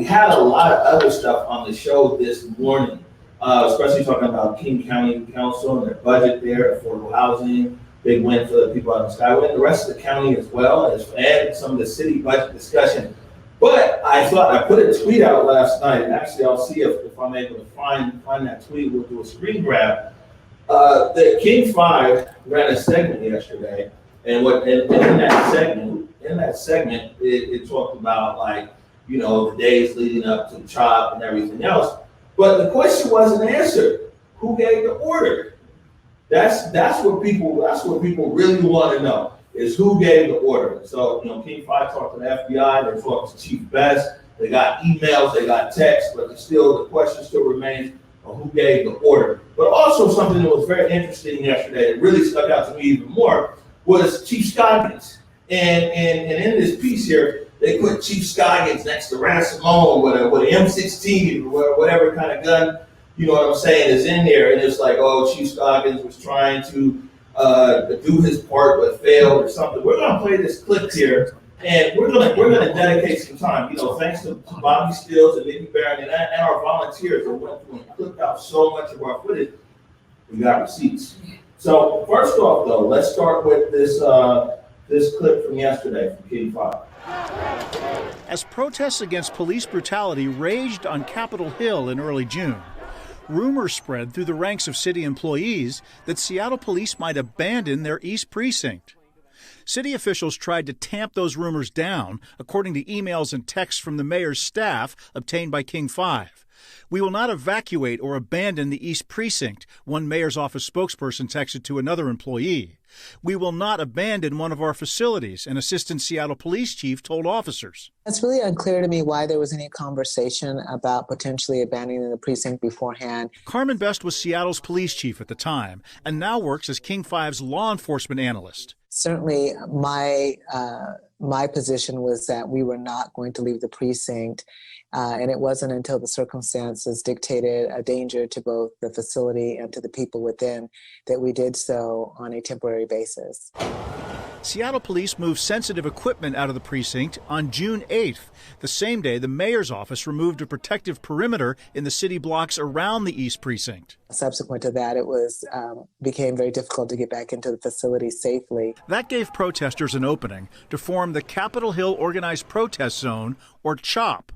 we had a lot of other stuff on the show this morning, especially talking about King County Council and their budget there, affordable housing, big win for the people out in Skyway, and the rest of the county as well, and some of the city budget discussion. But I thought I put a tweet out last night, and actually I'll see if I'm able to find that tweet. We'll do a screen grab. The King 5 ran a segment yesterday, and in that segment, it talked about, like, you know, the days leading up to the CHAZ and everything else. But the question wasn't answered. Who gave the order? That's what people really want to know, is who gave the order. So, you know, King 5 talked to the FBI, they talked to Chief Best, they got emails, they got texts, but the question still remains of who gave the order. But also something that was very interesting yesterday, that really stuck out to me even more, was Chief Scoggins. And in this piece here, they put Chief Scoggins next to Ransomone with an M16 or whatever kind of gun, you know what I'm saying, is in there. And it's like, oh, Chief Scoggins was trying to do his part but failed or something. We're gonna play this clip here, and we're gonna dedicate some time. You know, thanks to Bobby Stills and Nikki Barron and our volunteers that went through and clipped out so much of our footage. We got receipts. So first off, though, let's start with this clip from yesterday from King 5. As protests against police brutality raged on Capitol Hill in early June, rumors spread through the ranks of city employees that Seattle police might abandon their East Precinct. City officials tried to tamp those rumors down, according to emails and texts from the mayor's staff obtained by King 5. We will not evacuate or abandon the East Precinct, one mayor's office spokesperson texted to another employee. We will not abandon one of our facilities, an assistant Seattle police chief told officers. It's really unclear to me why there was any conversation about potentially abandoning the precinct beforehand. Carmen Best was Seattle's police chief at the time and now works as King 5's law enforcement analyst. Certainly, my position was that we were not going to leave the precinct, and it wasn't until the circumstances dictated a danger to both the facility and to the people within that we did so on a temporary basis. Seattle police moved sensitive equipment out of the precinct on June 8th, the same day the mayor's office removed a protective perimeter in the city blocks around the East Precinct. Subsequent to that, it became very difficult to get back into the facility safely. That gave protesters an opening to form the Capitol Hill Organized Protest Zone, or CHOP.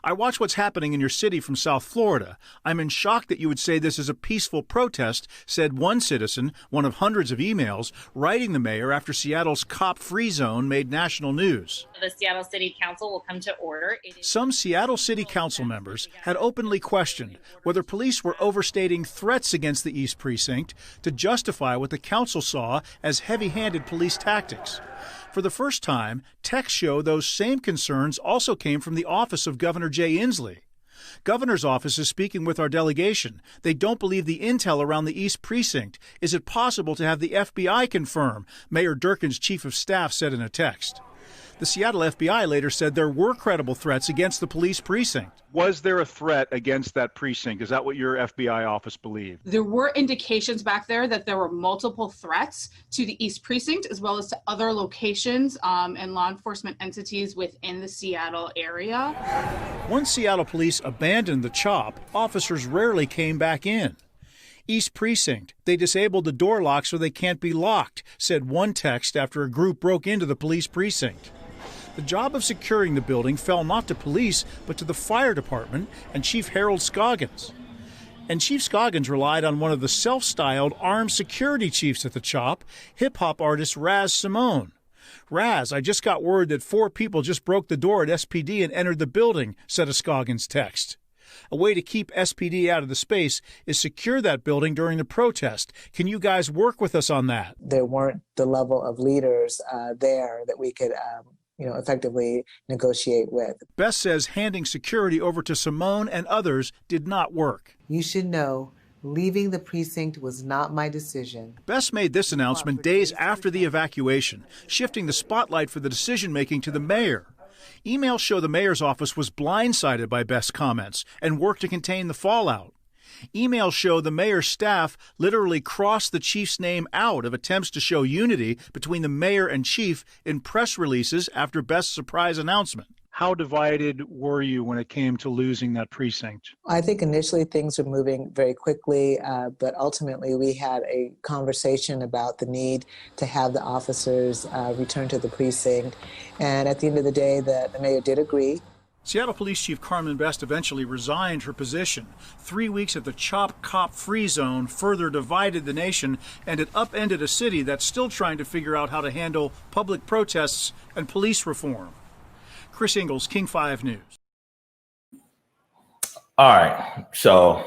I watch what's happening in your city from South Florida. I'm in shock that you would say this is a peaceful protest, said one citizen, one of hundreds of emails, writing the mayor after Seattle's cop-free zone made national news. The Seattle City Council will come to order. Some Seattle City Council members had openly questioned whether police were overstating threats against the East Precinct to justify what the council saw as heavy-handed police tactics. For the first time, texts show those same concerns also came from the office of Governor Jay Inslee. Governor's office is speaking with our delegation. They don't believe the intel around the East Precinct. Is it possible to have the FBI confirm? Mayor Durkin's chief of staff said in a text. The Seattle FBI later said there were credible threats against the police precinct. Was there a threat against that precinct? Is that what your FBI office believed? There were indications back there that there were multiple threats to the East Precinct as well as to other locations and law enforcement entities within the Seattle area. Once Seattle police abandoned the CHOP, officers rarely came back in. East Precinct, they disabled the door lock so they can't be locked, said one text after a group broke into the police precinct. The job of securing the building fell not to police, but to the fire department and Chief Harold Scoggins. And Chief Scoggins relied on one of the self-styled armed security chiefs at the CHOP, hip-hop artist Raz Simone. Raz, I just got word that 4 people just broke the door at SPD and entered the building, said a Scoggins text. A way to keep SPD out of the space is secure that building during the protest. Can you guys work with us on that? There weren't the level of leaders there that we could effectively negotiate with. Best says handing security over to Simone and others did not work. You should know, leaving the precinct was not my decision. Best made this announcement days after the evacuation, shifting the spotlight for the decision-making to the mayor. Emails show the mayor's office was blindsided by Best's comments and worked to contain the fallout. Emails show the mayor's staff literally crossed the chief's name out of attempts to show unity between the mayor and chief in press releases after Best's surprise announcement. How divided were you when it came to losing that precinct? I think initially things were moving very quickly, but ultimately we had a conversation about the need to have the officers return to the precinct. And at the end of the day, the mayor did agree. Seattle Police Chief Carmen Best eventually resigned her position. 3 weeks at the Chop Cop Free Zone further divided the nation, and it upended a city that's still trying to figure out how to handle public protests and police reform. Chris Ingalls, King 5 News. All right, so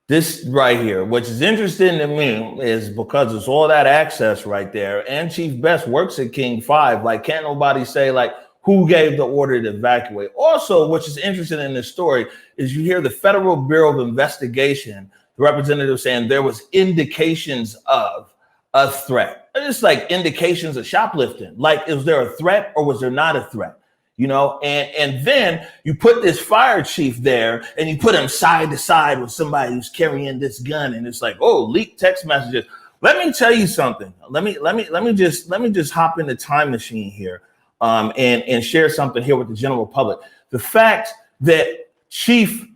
this right here, which is interesting to me, is because it's all that access right there, and Chief Best works at King 5. Like, can't nobody say, like, who gave the order to evacuate? Also, which is interesting in this story, is you hear the Federal Bureau of Investigation, the representative saying there was indications of a threat. It's like indications of shoplifting. Like, is there a threat or was there not a threat? You know, and then you put this fire chief there and you put him side to side with somebody who's carrying this gun, and it's like, oh, leaked text messages. Let me tell you something. Let me just hop in the time machine here, and share something here with the general public. The fact that Chief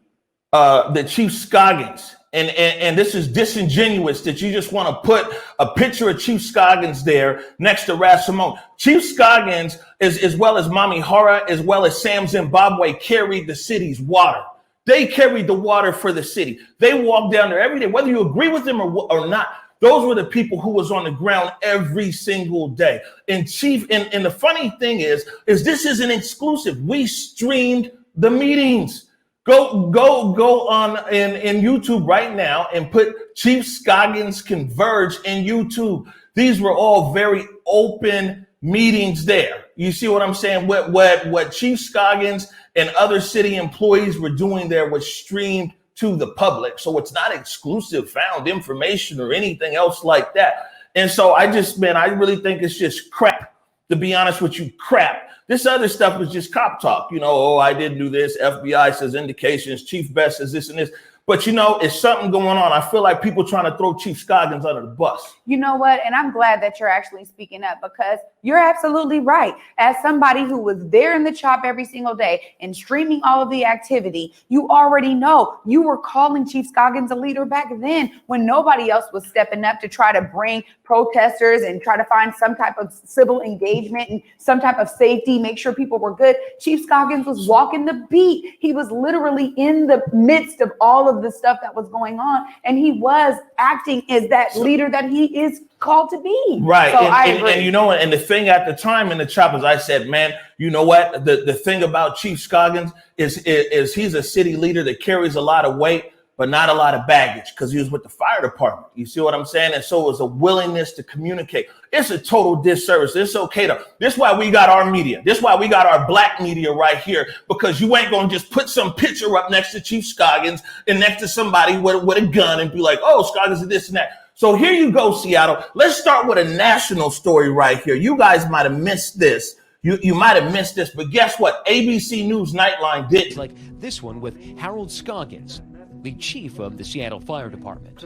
Scoggins, and this is disingenuous that you just want to put a picture of Chief Scoggins there next to Ras Simone. Chief Scoggins, as well as Mami Hara, as well as Sam Zimbabwe, carried the city's water. They carried the water for the city. They walked down there every day, whether you agree with them or not. Those were the people who was on the ground every single day. And Chief, and the funny thing is this isn't exclusive. We streamed the meetings. Go on in YouTube right now and put Chief Scoggins Converge in YouTube. These were all very open meetings there. You see what I'm saying? What Chief Scoggins and other city employees were doing there was streamed to the public. So it's not exclusive found information or anything else like that. And so I really think it's just crap, to be honest with you, crap. This other stuff is just cop talk. You know, oh, I didn't do this. FBI says indications. Chief Best says this and this. But, you know, it's something going on. I feel like people trying to throw Chief Scoggins under the bus. You know what? And I'm glad that you're actually speaking up, because you're absolutely right. As somebody who was there in the CHOP every single day and streaming all of the activity, you already know you were calling Chief Scoggins a leader back then when nobody else was stepping up to try to bring protesters and try to find some type of civil engagement and some type of safety, make sure people were good. Chief Scoggins was walking the beat. He was literally in the midst of all of the stuff that was going on, and he was acting as that leader that he is called to be. Right. So and you know, and the thing at the time in the CHOP is I said, man, you know what? The thing about Chief Scoggins is he's a city leader that carries a lot of weight, but not a lot of baggage, because he was with the fire department. You see what I'm saying? And so it was a willingness to communicate. It's a total disservice. It's okay to, this is why we got our media. This is why we got our black media right here, because you ain't going to just put some picture up next to Chief Scoggins and next to somebody with a gun and be like, oh, Scoggins is this and that. So here you go, Seattle. Let's start with a national story right here. You guys might have missed this. You might have missed this, but guess what? ABC News Nightline did. Like this one with Harold Scoggins, the chief of the Seattle Fire Department,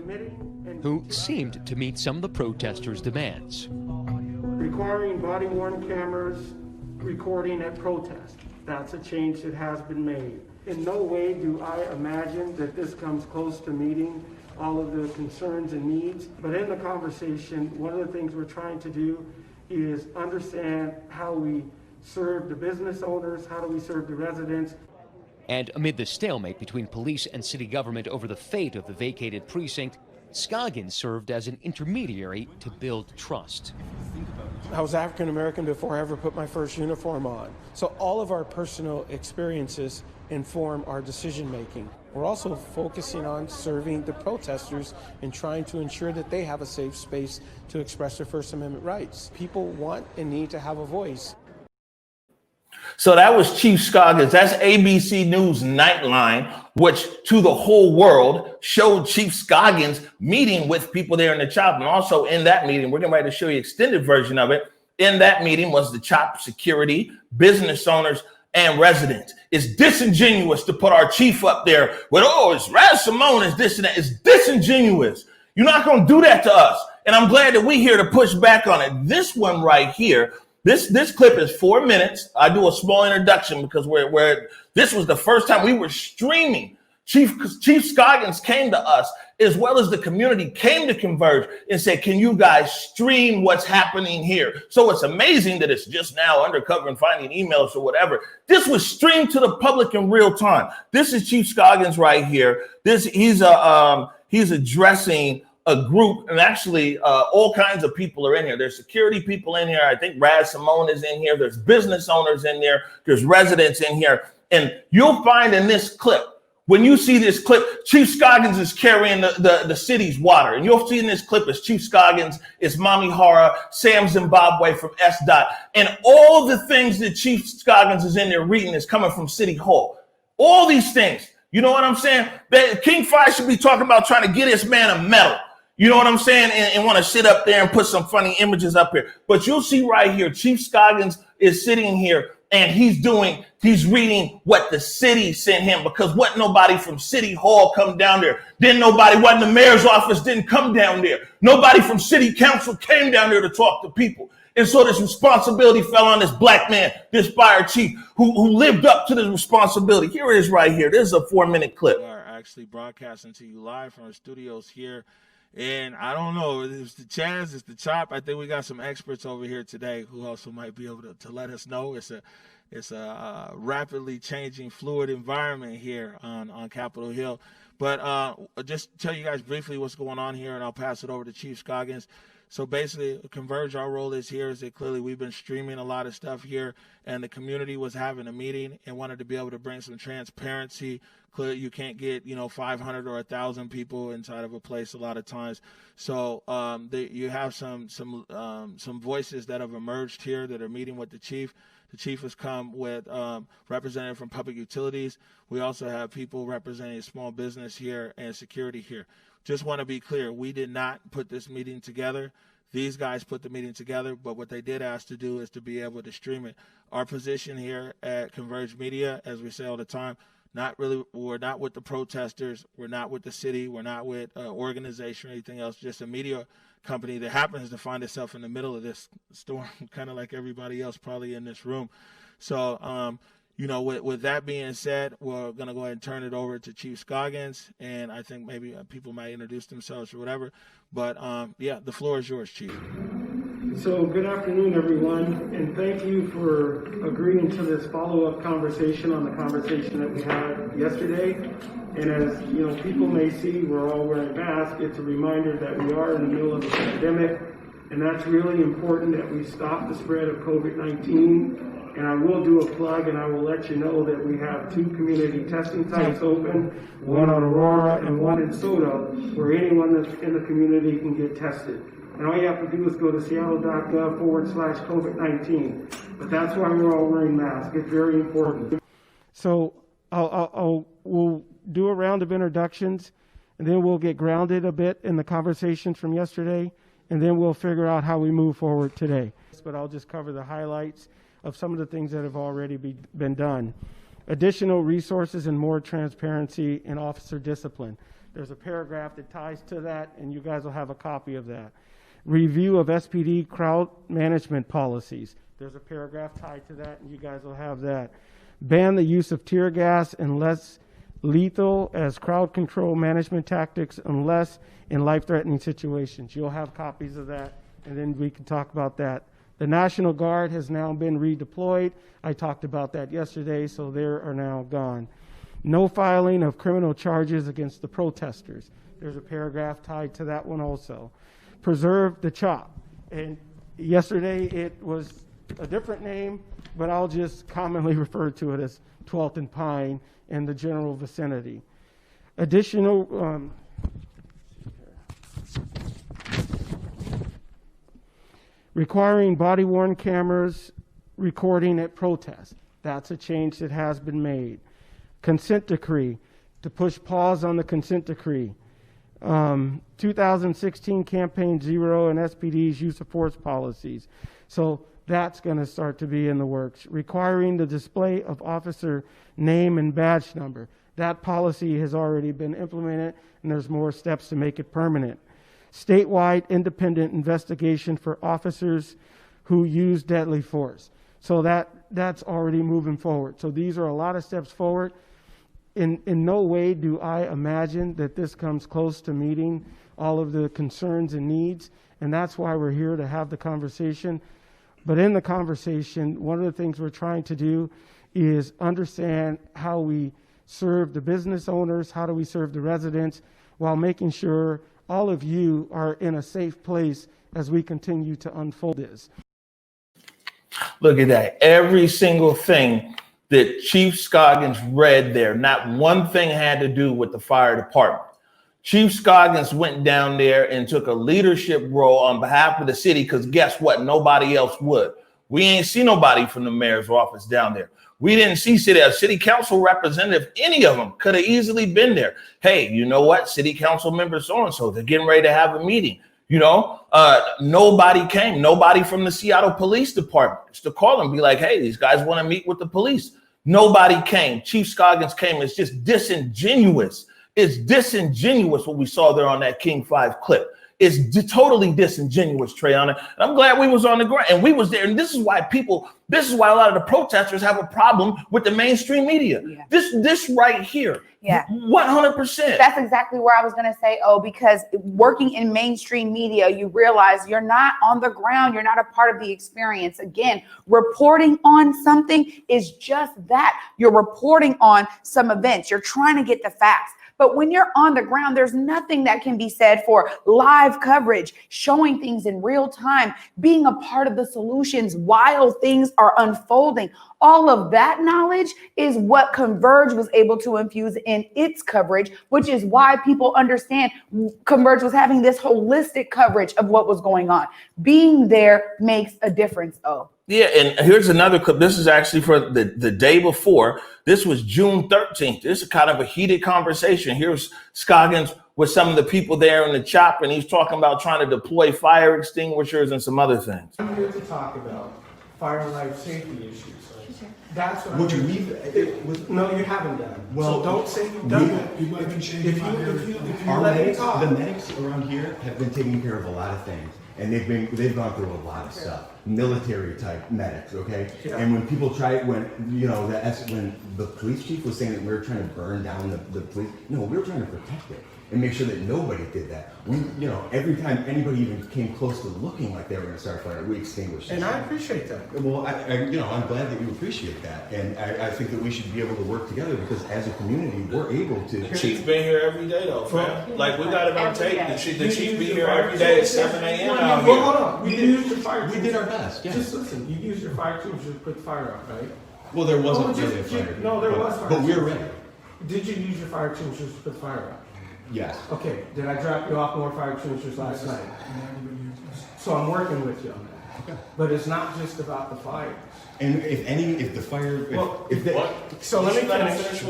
who seemed to meet some of the protesters' demands. Requiring body-worn cameras, recording at protest. That's a change that has been made. In no way do I imagine that this comes close to meeting all of the concerns and needs, but in the conversation, one of the things we're trying to do is understand how we serve the business owners, how do we serve the residents. And amid the stalemate between police and city government over the fate of the vacated precinct, Scoggins served as an intermediary to build trust. I was African American before I ever put my first uniform on. So all of our personal experiences inform our decision making. We're also focusing on serving the protesters and trying to ensure that they have a safe space to express their First Amendment rights. People want and need to have a voice. So that was Chief Scoggins. That's ABC News Nightline, which to the whole world showed Chief Scoggins meeting with people there in the CHOP. And also in that meeting, we're getting ready to show you an extended version of it. In that meeting was the CHOP security, business owners, and residents. It's disingenuous to put our chief up there with, oh, it's Ras Simone, it's this and that. It's disingenuous. You're not going to do that to us. And I'm glad that we're here to push back on it. This one right here This clip is 4 minutes. I do a small introduction because this was the first time we were streaming. Chief Scoggins came to us, as well as the community came to Converge and said, can you guys stream what's happening here? So it's amazing that it's just now undercover and finding emails or whatever. This was streamed to the public in real time. This is Chief Scoggins right here. He's addressing a group, and actually all kinds of people are in here. There's security people in here. I think Raz Simone is in here. There's business owners in there. There's residents in here. And you'll find in this clip, when you see this clip, Chief Scoggins is carrying the city's water. And you'll see in this clip is Chief Scoggins, is Mommy Hara, Sam Zimbabwe from SDOT. And all the things that Chief Scoggins is in there reading is coming from City Hall. All these things. You know what I'm saying? King Fi should be talking about trying to get this man a medal. You know what I'm saying? And want to sit up there and put some funny images up here. But you'll see right here, Chief Scoggins is sitting here and he's reading what the city sent him, because what nobody from City Hall come down there. Then wasn't the mayor's office didn't come down there. Nobody from City Council came down there to talk to people. And so this responsibility fell on this black man, this fire chief, who lived up to this responsibility. Here it is right here. This is a 4-minute clip. We are actually broadcasting to you live from our studios here. And I don't know, it's the CHAZ, it's the CHOP. I think we got some experts over here today who also might be able to let us know. It's a rapidly changing, fluid environment here on Capitol Hill. But just tell you guys briefly what's going on here, and I'll pass it over to Chief Scoggins. So basically, Converge, our role is here is that clearly we've been streaming a lot of stuff here, and the community was having a meeting and wanted to be able to bring some transparency. Clearly, you can't get 500 or 1,000 people inside of a place a lot of times. So you have some voices that have emerged here that are meeting with the chief. The chief has come with representative from public utilities. We also have people representing small business here and security here. Just want to be clear, we did not put this meeting together. These guys put the meeting together, but what they did ask to do is to be able to stream it. Our position here at Converge Media, as we say all the time, we're not with the protesters, we're not with the city, we're not with organization or anything else, just a media company that happens to find itself in the middle of this storm, kind of like everybody else probably in this room. So, with that being said, we're going to go ahead and turn it over to Chief Scoggins, and I think maybe people might introduce themselves or whatever. But, the floor is yours, Chief. So good afternoon, everyone, and thank you for agreeing to this follow-up conversation on the conversation that we had yesterday. And as people may see, we're all wearing masks. It's a reminder that we are in the middle of a pandemic, and that's really important that we stop the spread of COVID-19. And I will do a plug, and I will let you know that we have 2 community testing sites open, one on Aurora and one in Soto, where anyone that's in the community can get tested. And all you have to do is go to seattle.gov/COVID-19. But that's why we're all wearing masks. It's very important. So we'll do a round of introductions, and then we'll get grounded a bit in the conversations from yesterday, and then we'll figure out how we move forward today. But I'll just cover the highlights of some of the things that have already been done. Additional resources and more transparency in officer discipline. There's a paragraph that ties to that, and you guys will have a copy of that. Review of SPD crowd management policies. There's a paragraph tied to that, and you guys will have that. Ban the use of tear gas and less lethal as crowd control management tactics unless in life-threatening situations. You'll have copies of that, and then we can talk about that. The National Guard has now been redeployed. I talked about that yesterday, so they are now gone. No filing of criminal charges against the protesters. There's a paragraph tied to that one also. Preserve the CHOP. And yesterday it was a different name, but I'll just commonly refer to it as 12th and Pine in the general vicinity. Additional requiring body-worn cameras recording at protests. That's a change that has been made. Consent decree, to push pause on the consent decree. 2016 Campaign Zero and SPD's use of force policies. So that's going to start to be in the works. Requiring the display of officer name and badge number. That policy has already been implemented, and there's more steps to make it permanent. Statewide independent investigation for officers who used deadly force. So that's already moving forward. So these are a lot of steps forward. In no way do I imagine that this comes close to meeting all of the concerns and needs, and that's why we're here to have the conversation. But in the conversation, one of the things we're trying to do is understand how we serve the business owners, how do we serve the residents, while making sure all of you are in a safe place as we continue to unfold this. Look at that. Every single thing that Chief Scoggins read there, not one thing had to do with the fire department. Chief Scoggins went down there and took a leadership role on behalf of the city, because guess what? Nobody else would. We ain't see nobody from the mayor's office down there. We didn't see a city council representative. Any of them could have easily been there. Hey, you know what? City council member so-and-so, they're getting ready to have a meeting. Nobody came. Nobody from the Seattle Police Department. Just to call and be like, hey, these guys want to meet with the police. Nobody came. Chief Scoggins came. It's just disingenuous. It's disingenuous what we saw there on that King 5 clip. It's totally disingenuous, Trayana. And I'm glad we was on the ground and we was there. And this is why a lot of the protesters have a problem with the mainstream media. Yeah. This right here. Yeah. 100%. That's exactly where I was going to say, because working in mainstream media, you realize you're not on the ground. You're not a part of the experience. Again, reporting on something is just that. You're reporting on some events. You're trying to get the facts. But when you're on the ground, there's nothing that can be said for live coverage, showing things in real time, being a part of the solutions while things are unfolding. All of that knowledge is what Converge was able to infuse in its coverage, which is why people understand Converge was having this holistic coverage of what was going on. Being there makes a difference. Yeah, and here's another clip. This is actually for the day before. This was June 13th. This is kind of a heated conversation. Here's Scoggins with some of the people there in the CHAP, and he's talking about trying to deploy fire extinguishers and some other things. I'm here to talk about fire and life safety issues. That's what Would you leave? No, you haven't done. Well, don't say you've done it. If you let me talk. The medics around here have been taking care of a lot of things, and they've gone through a lot of stuff. Military type medics, okay? Yeah. And when people try, when the police chief was saying that we were trying to burn down the police, no, we were trying to protect it and make sure that nobody did that. We, every time anybody even came close to looking like they were going to start a fire, we extinguished it. And I appreciate that. Well, I'm glad that you appreciate that, and I think that we should be able to work together, because as a community, we're able to. The chief been here every day though, fam. Like, we got it on tape. The chief be here every day at 7 a.m. out here. Hold on. We did our best. Yeah. Just listen. You used your fire tools to put the fire out, right? Well, there wasn't really a fire. No, there was fire. But we're ready. Did you use your fire tools to put the fire out? Yes. Okay. Did I drop you off more fire extinguishers last night? So I'm working with you on that. Okay. But it's not just about the fire. And if the fire, so let me finish.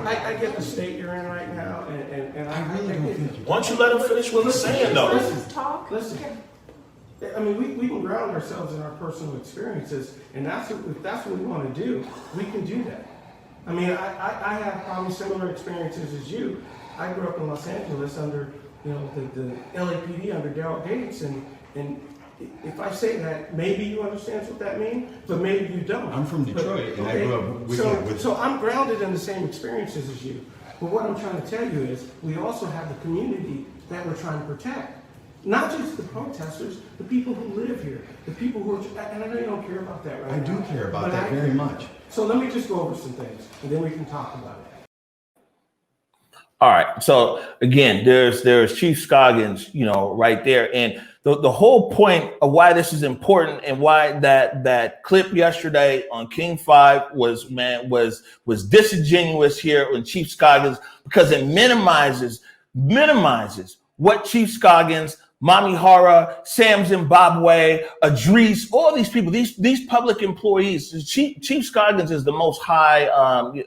I get the state you're in right now, and I really don't think. Why don't you let him finish what he's saying though? Listen. I mean, we can ground ourselves in our personal experiences, and if that's what we want to do, we can do that. I mean, I have probably similar experiences as you. I grew up in Los Angeles under, the LAPD under Daryl Gates, and if I say that, maybe you understand what that means, but maybe you don't. I'm from Detroit, and I grew up with So I'm grounded in the same experiences as you. But what I'm trying to tell you is, we also have the community that we're trying to protect. Not just the protesters, the people who live here, the people who are, and I know you don't care about that right now. I do care about that very much. So let me just go over some things, and then we can talk about it. All right. So again, there's Chief Scoggins, right there. And the whole point of why this is important and why that clip yesterday on King 5 was disingenuous here on Chief Scoggins, because it minimizes what Chief Scoggins, Mami Hara, Sam Zimbabwe, Adris, all these people, these public employees. Chief Scoggins is the most high,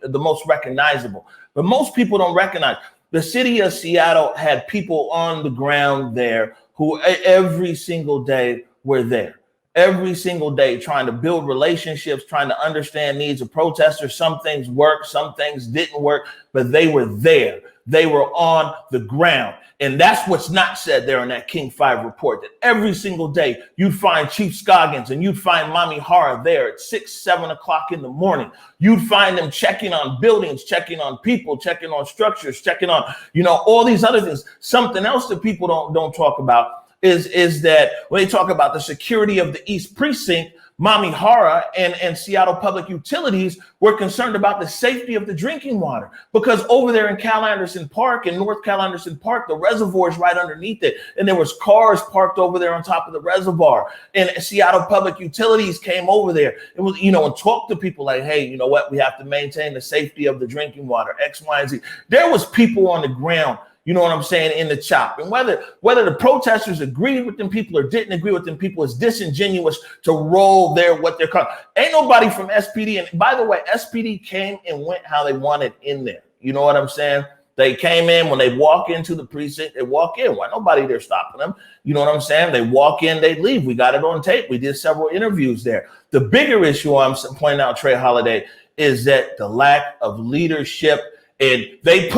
the most recognizable, but most people don't recognize. The city of Seattle had people on the ground there who every single day were there. Every single day trying to build relationships, trying to understand needs of protesters. Some things worked, some things didn't work, but they were there. They were on the ground. And that's what's not said there in that King 5 report, that every single day you'd find Chief Scoggins and you'd find Mommy Hara there at 6, 7 o'clock in the morning. You'd find them checking on buildings, checking on people, checking on structures, checking on, all these other things. Something else that people don't talk about is that when they talk about the security of the East Precinct, Mommy Hara and Seattle Public Utilities were concerned about the safety of the drinking water, because over there in Cal Anderson Park, in North Cal Anderson Park, the reservoir is right underneath it. And there was cars parked over there on top of the reservoir. And Seattle Public Utilities came over there and was, and talked to people like, hey, you know what? We have to maintain the safety of the drinking water, X, Y, and Z. There was people on the ground, you know what I'm saying, in the chop. And whether the protesters agreed with them people or didn't agree with them people, it's disingenuous to roll what they're calling. Ain't nobody from SPD. And by the way, SPD came and went how they wanted in there. You know what I'm saying? They came in, when they walk into the precinct, they walk in. Why nobody there stopping them? You know what I'm saying? They walk in, they leave. We got it on tape. We did several interviews there. The bigger issue I'm pointing out, Trey Holiday, is that the lack of leadership. And they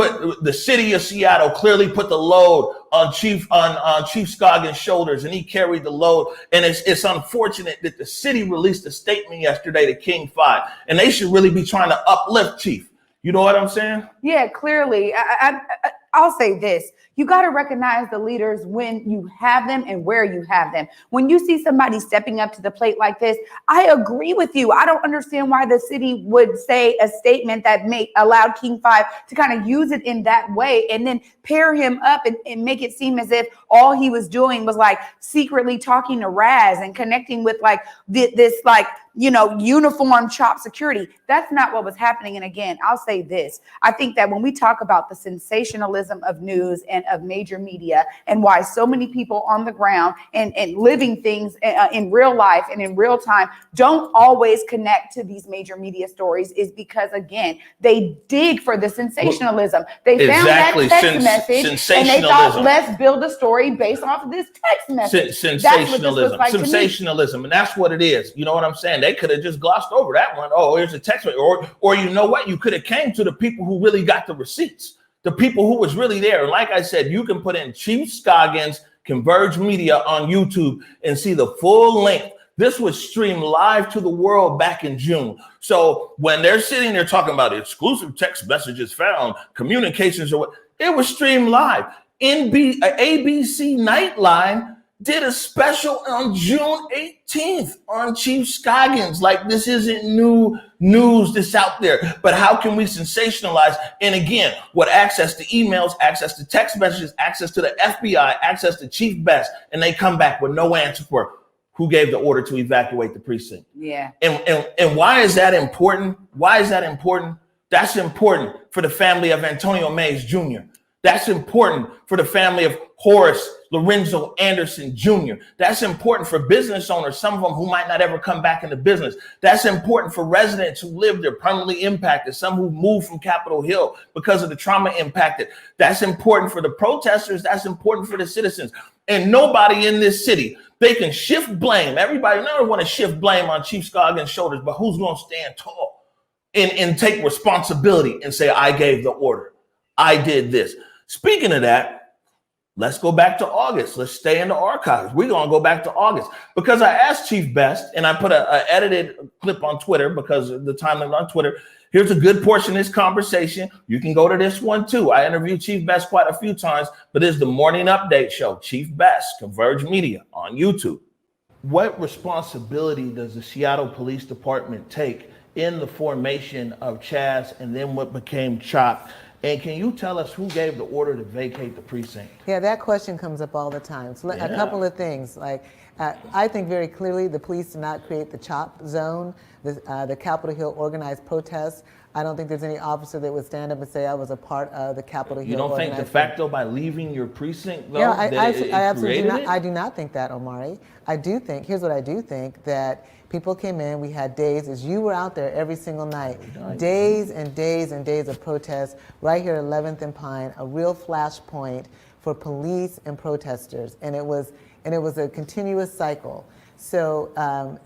the city of Seattle clearly put the load on Chief Scoggins' shoulders, and he carried the load. And it's unfortunate that the city released a statement yesterday to King 5, and they should really be trying to uplift Chief. You know what I'm saying? Yeah, clearly. I'll say this. You got to recognize the leaders when you have them and where you have them. When you see somebody stepping up to the plate like this, I agree with you. I don't understand why the city would say a statement that allowed King 5 to kind of use it in that way and then pair him up and make it seem as if all he was doing was like secretly talking to Raz and connecting with like this like, uniform CHOP security. That's not what was happening. And again, I'll say this. I think that when we talk about the sensationalism of news and of major media and why so many people on the ground and living things in real life and in real time don't always connect to these major media stories is because, again, they dig for the sensationalism. They found that text message and they thought, let's build a story based off of this text message. Sensationalism. Sensationalism. And that's what it is. You know what I'm saying? They could have just glossed over that one. Oh, here's a text message. Or you know what? You could have came to the people who really got the receipts, the people who was really there. And like I said, you can put in Chief Scoggins, Converge Media on YouTube and see the full length. This was streamed live to the world back in June. So when they're sitting there talking about exclusive text messages found, communications or what, it was streamed live. ABC Nightline did a special on June 18th on Chief Scoggins. Like, this isn't new news that's out there, but how can we sensationalize? And again, what access to emails, access to text messages, access to the FBI, access to Chief Best, and they come back with no answer for who gave the order to evacuate the precinct. Yeah. And why is that important? Why is that important? That's important for the family of Antonio Mays Jr. That's important for the family of Horace Lorenzo Anderson Jr. That's important for business owners, some of them who might not ever come back into business. That's important for residents who live there permanently impacted, some who moved from Capitol Hill because of the trauma impacted. That's important for the protesters. That's important for the citizens. And nobody in this city, they can shift blame. Everybody never want to shift blame on Chief Scoggins' shoulders, but who's going to stand tall and take responsibility and say, I gave the order. I did this. Speaking of that, let's go back to August. Let's stay in the archives. We're going to go back to August because I asked Chief Best, and I put an edited clip on Twitter because of the time limit on Twitter. Here's a good portion of this conversation. You can go to this one too. I interviewed Chief Best quite a few times, but it's the morning update show, Chief Best, Converge Media on YouTube. What responsibility does the Seattle Police Department take in the formation of CHAZ and then what became CHOP? And can you tell us who gave the order to vacate the precinct? Yeah, that question comes up all the time. So a couple of things. I think very clearly the police did not create the CHOP zone, the Capitol Hill organized protests. I don't think there's any officer that would stand up and say I was a part of the Capitol Hill. You don't think de facto by leaving your precinct, though, yeah, I absolutely do not. It? I do not think that, Omari. I do think, here's what I do think, that people came in, we had days, as you were out there every single night, days and days and days of protests right here at 11th and Pine, a real flashpoint for police and protesters. And it was a continuous cycle. So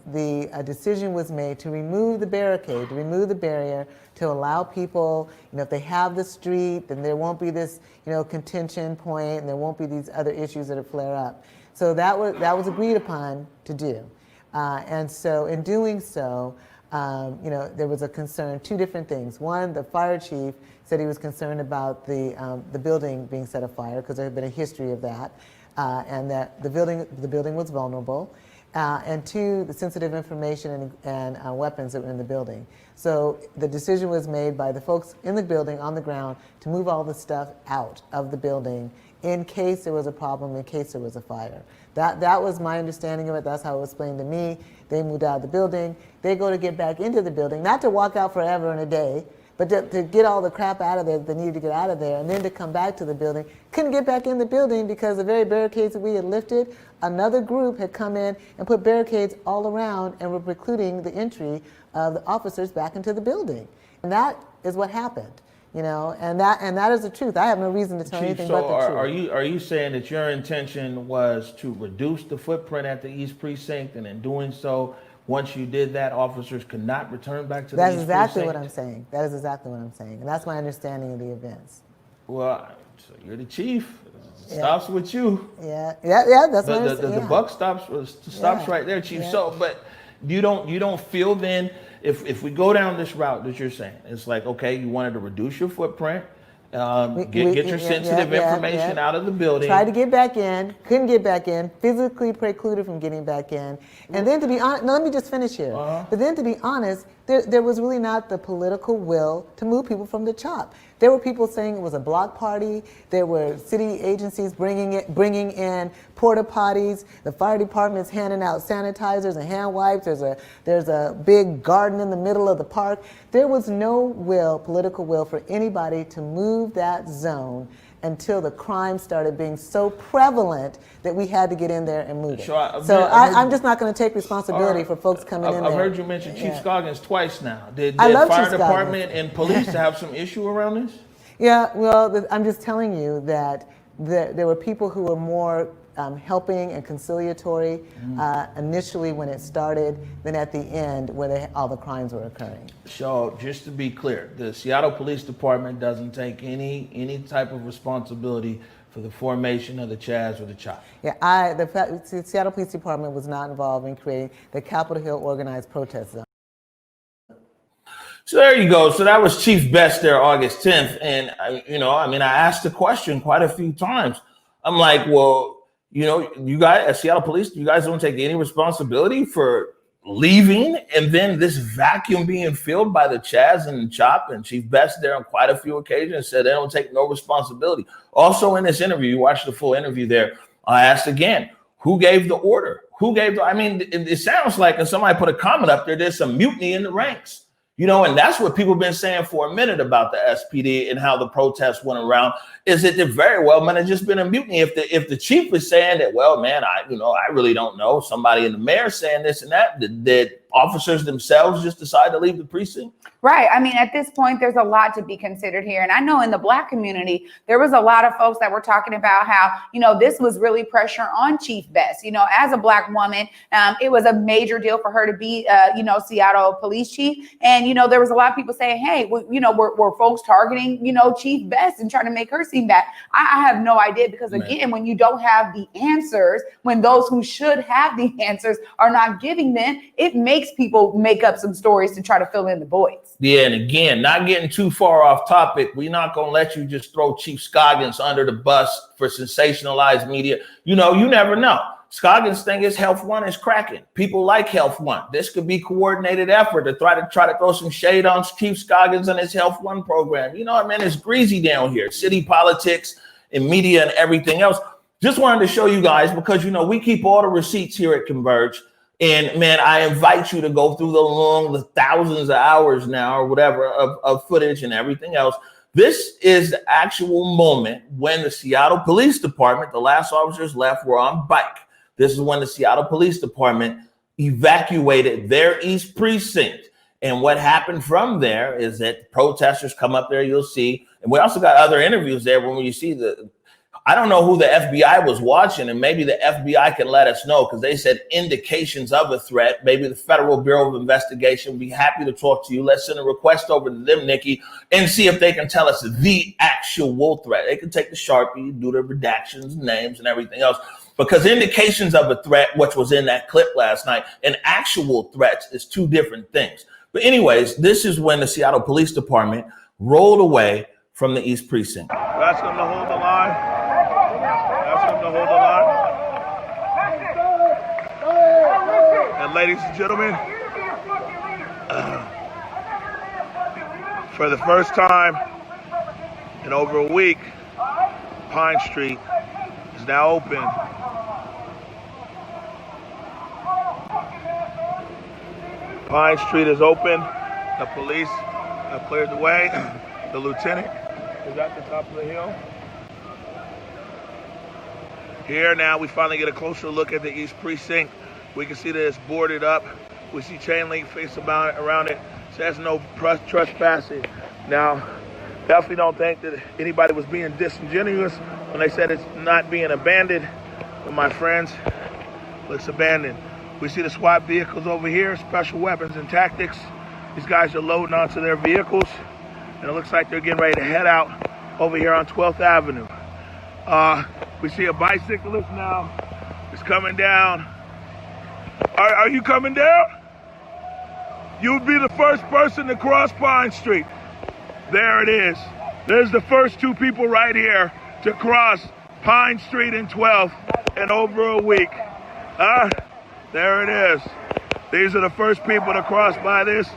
the decision was made to remove the barricade, to remove the barrier, to allow people, if they have the street, then there won't be this, contention point, and there won't be these other issues that flare up. So that was agreed upon to do. And so in doing so, there was a concern, two different things. One, the fire chief said he was concerned about the building being set afire because there had been a history of that, and that the building was vulnerable. And two, the sensitive information and weapons that were in the building. So the decision was made by the folks in the building on the ground to move all the stuff out of the building in case there was a problem, in case there was a fire. That was my understanding of it. That's how it was explained to me. They moved out of the building. They go to get back into the building, not to walk out forever and a day, but to get all the crap out of there that they needed to get out of there, and then to come back to the building. Couldn't get back in the building because the very barricades that we had lifted, another group had come in and put barricades all around and were precluding the entry of the officers back into the building. And that is what happened, and that is the truth. I have no reason to tell anything but the truth. Are you saying that your intention was to reduce the footprint at the East Precinct, and in doing so, once you did that, officers could not return back to the East Precinct? That's exactly what I'm saying. That is exactly what I'm saying. And that's my understanding of the events. Well, so you're the chief. It stops with you. Yeah. That's what I'm saying. The buck stops right there, Chief. Yeah. So, but you don't feel then, if we go down this route that you're saying, it's like, okay, you wanted to reduce your footprint, get your sensitive information out of the building. Tried to get back in, couldn't get back in, physically precluded from getting back in. And then to be honest, let me just finish here. But then to be honest, there was really not the political will to move people from the CHOP. There were people saying it was a block party. There were city agencies bringing in porta potties. The fire department's handing out sanitizers and hand wipes. There's a big garden in the middle of the park. There was no political will for anybody to move that zone until the crime started being so prevalent that we had to get in there and move it. I'm just not going to take responsibility for folks coming in there. I've heard you mention Chief Scoggins twice now. Did fire department and police have some issue around this? Yeah, well, I'm just telling you that there were people who were more helping and conciliatory initially when it started than at the end where all the crimes were occurring. So just to be clear, the Seattle Police Department doesn't take any type of responsibility for the formation of the CHAZ or the CHOP. Yeah, the Seattle Police Department was not involved in creating the Capitol Hill Organized Protest Zone. So there you go. So that was Chief Best there August 10th. And, I asked the question quite a few times. I'm like, well, you guys at Seattle Police, you guys don't take any responsibility for leaving and then this vacuum being filled by the CHAZ and the CHOP. And Chief Best there on quite a few occasions said they don't take no responsibility. Also in this interview, you watched the full interview there, I asked again, who gave the order? It sounds like, and somebody put a comment up there, there's some mutiny in the ranks. And that's what people have been saying for a minute about the SPD and how the protests went around, is that there very well might have just been a mutiny. If the chief is saying that, well, man, I really don't know, somebody in the mayor saying this and that, did officers themselves just decide to leave the precinct? Right. At this point, there's a lot to be considered here. And I know in the Black community, there was a lot of folks that were talking about how, this was really pressure on Chief Best. As a Black woman, it was a major deal for her to be, Seattle police chief. And, there was a lot of people saying, hey, were folks targeting, Chief Best and trying to make her seem bad? I have no idea, because again, when you don't have the answers, when those who should have the answers are not giving them, it makes people make up some stories to try to fill in the voids. Yeah, and again, not getting too far off topic, we're not going to let you just throw Chief Scoggins under the bus for sensationalized media. You never know. Scoggins' thing is Health One is cracking. People like Health One. This could be coordinated effort to try to throw some shade on Chief Scoggins and his Health One program. It's greasy down here. City politics and media and everything else. Just wanted to show you guys because, we keep all the receipts here at Converge. And man, I invite you to go through the thousands of hours now or whatever of footage and everything else. This is the actual moment when the Seattle Police Department, the last officers left, were on bike. This is when the Seattle Police Department evacuated their East Precinct. And what happened from there is that protesters come up there, you'll see. And we also got other interviews there when you see I don't know who the FBI was watching, and maybe the FBI can let us know, because they said indications of a threat. Maybe the Federal Bureau of Investigation would be happy to talk to you. Let's send a request over to them, Nikki, and see if they can tell us the actual threat. They can take the Sharpie, do the redactions, names, and everything else. Because indications of a threat, which was in that clip last night, and actual threats is two different things. But anyways, this is when the Seattle Police Department rolled away from the East Precinct. Ask them to hold the line. Ask them to hold the line. And ladies and gentlemen, for the first time in over a week, Pine Street is now open. Pine Street is open. The police have cleared the way. The lieutenant is at the top of the hill. Here now we finally get a closer look at the East Precinct. We can see that it's boarded up. We see chain link fence around it. It says no trespassing. Now, definitely don't think that anybody was being disingenuous when they said it's not being abandoned. But my friends, looks abandoned. We see the SWAT vehicles over here, special weapons and tactics. These guys are loading onto their vehicles, and it looks like they're getting ready to head out over here on 12th Avenue. We see a bicyclist now. He's coming down. Are you coming down? You'd be the first person to cross Pine Street. There it is. There's the first two people right here to cross Pine Street and 12th in over a week. There it is. These are the first people to cross by this.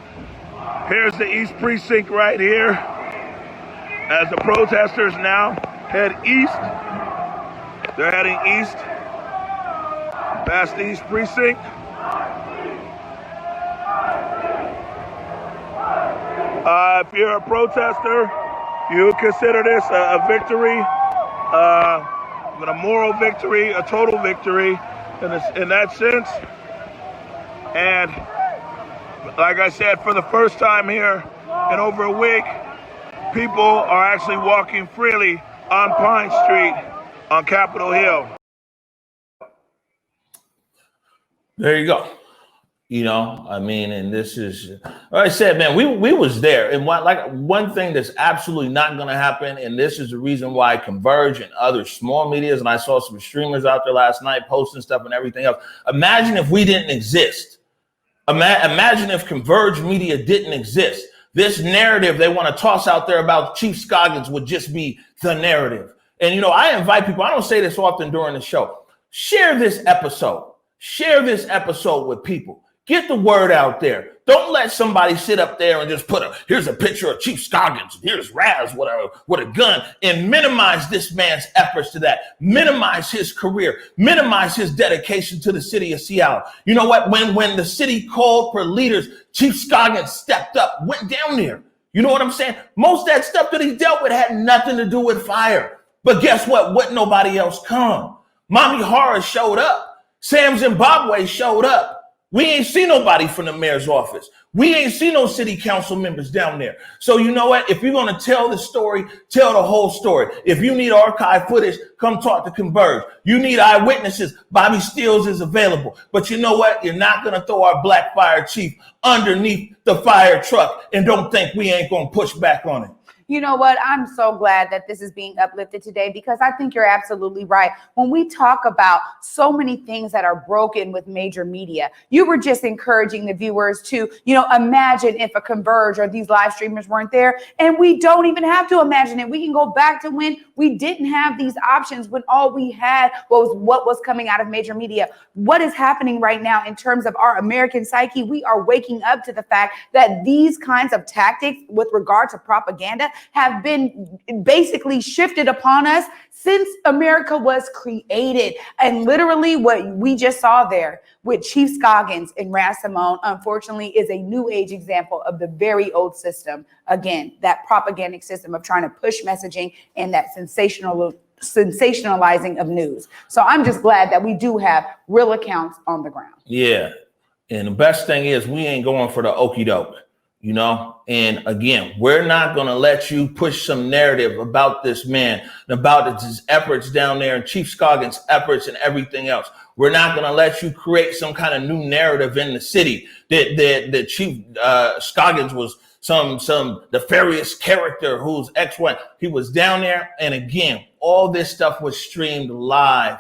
Here's the East Precinct right here. As the protesters now head east. They're heading east past the East Precinct. If you're a protester, you consider this a victory, a moral victory, a total victory in that sense. And like I said, for the first time here in over a week, people are actually walking freely on Pine Street on Capitol Hill. There you go. You know, I mean, and this is, like I said, man, we was there. And one thing that's absolutely not going to happen, and this is the reason why Converge and other small medias, and I saw some streamers out there last night posting stuff and everything else. Imagine if we didn't exist. Imagine if Converge Media didn't exist. This narrative they want to toss out there about Chief Scoggins would just be the narrative. And, you know, I invite people, I don't say this often during the show, share this episode. Share this episode with people. Get the word out there. Don't let somebody sit up there and just here's a picture of Chief Scoggins, here's Raz with a gun, and minimize this man's efforts to that. Minimize his career. Minimize his dedication to the city of Seattle. You know what? When the city called for leaders, Chief Scoggins stepped up, went down there. You know what I'm saying? Most of that stuff that he dealt with had nothing to do with fire. But guess what? Wouldn't nobody else come? Mommy Horror showed up. Sam Zimbabwe showed up. We ain't see nobody from the mayor's office. We ain't see no city council members down there. So you know what? If you're going to tell the story, tell the whole story. If you need archive footage, come talk to Converge. You need eyewitnesses, Bobby Steels is available. But you know what? You're not going to throw our black fire chief underneath the fire truck and don't think we ain't going to push back on it. You know what? I'm so glad that this is being uplifted today, because I think you're absolutely right. When we talk about so many things that are broken with major media, you were just encouraging the viewers to, you know, imagine if a Converge or these live streamers weren't there. And we don't even have to imagine it. We can go back to when we didn't have these options, when all we had was what was coming out of major media. What is happening right now in terms of our American psyche? We are waking up to the fact that these kinds of tactics with regard to propaganda have been basically shifted upon us since America was created. And literally what we just saw there with Chief Scoggins and Raz Simone, unfortunately, is a new age example of the very old system. Again, that propagandic system of trying to push messaging and that sensationalizing of news. So I'm just glad that we do have real accounts on the ground. Yeah. And the best thing is we ain't going for the okie doke. you know? And again, we're not going to let you push some narrative about this man, about his efforts down there and Chief Scoggins' efforts and everything else. We're not going to let you create some kind of new narrative in the city that Chief Scoggins was some nefarious character who's X1. He was down there. And again, all this stuff was streamed live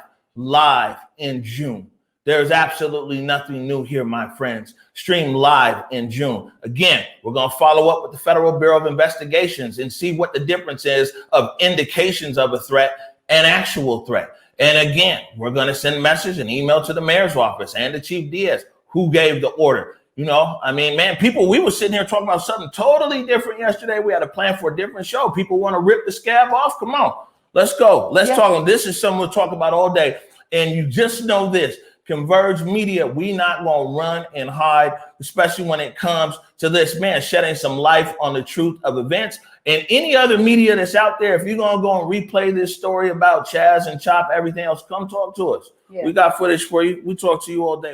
in June. There's absolutely nothing new here, my friends. Stream live in June. Again, we're going to follow up with the Federal Bureau of Investigations and see what the difference is of indications of a threat and actual threat. And again, we're going to send a message and email to the mayor's office and the Chief Diaz who gave the order. You know, I mean, man, we were sitting here talking about something totally different yesterday. We had a plan for a different show. People want to rip the scab off. Come on, let's go. Let's talk. This is something we'll talk about all day. And you just know this. Converge Media, we not going to run and hide, especially when it comes to this, man, shedding some light on the truth of events. And any other media that's out there, if you're going to go and replay this story about CHAZ and CHOP, everything else, come talk to us. Yeah. We got footage for you. We talk to you all day.